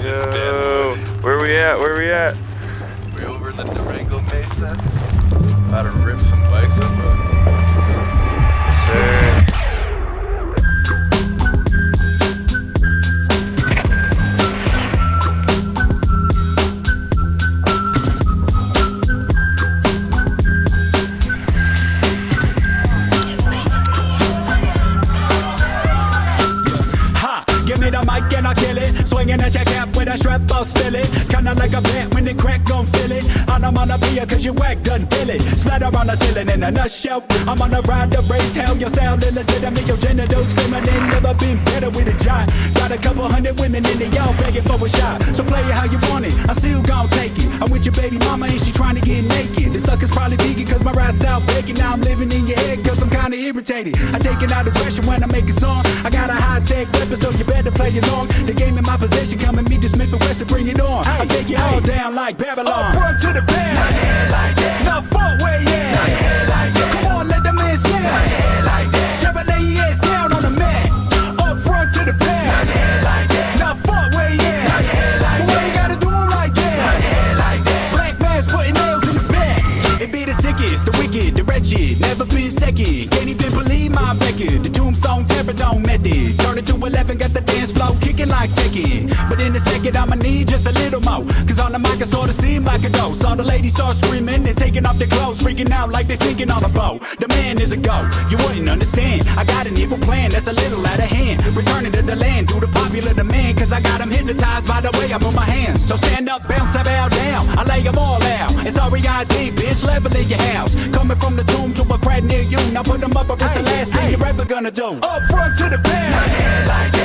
Yo, where we at? Where we at? We're over in the Durango Mesa. About to rip some bikes up, bro. Yes, sir. Give me the mic and I'll kill it. Swinging at your cap with a strap, I'll spill it. Kinda like a bat when it crack, gon' feel it. And I'm on a beer cause you whack done kill it. Splatter on the ceiling in a nutshell. I'm on a ride to race hell. Your sound illegitimate, your genitals feminine. Never been better with a giant. Got a couple hundred women in it, y'all begging for a shot. So play it how you want it, I'm still gon' take it. I'm with your baby mama and she trying to get naked. The sucker's probably vegan cause my ride style bacon. Now I'm living in your head cause I'm kinda irritated. I take it out aggression when I make a song. I got a high-tech weapon so you better play along. The game in my possession, come at me, just Smith and Wesson, bring it on. I take it all down like Babylon. Up front to the back, not head like that. Not front way, yeah. Not head like that. Come on, let the man stand. Not head like that. Tell lay your ass down on the mat. Up front to the back, not head like that. Not front way, yeah. Not head like that. But why you gotta do 'em like that? Not head like that. Black man's putting nails in the back. It be the sickest, the wicked, the wretched. Never been second. Can't even believe my record. The tombstone terradome method. Turn it to 11, got the dance flow kicking like Tekken. But in a second I'ma need just a little more. Cause on the mic I sorta seem like a ghost. All the ladies start screaming and taking off their clothes, freaking out like they sinking on a boat. The man is a goat, you wouldn't understand. I got an evil plan that's a little out of hand. Returning to the land due to popular demand. Cause I got them hypnotized by the way I move my hands. So stand up, bounce, I bow down. I lay them all out. It's R.E.I.D. bitch, level in your house. Coming from the tomb to a crack near you. Now put them up or it's the last thing you're ever gonna do. Up front to the back, not head like that.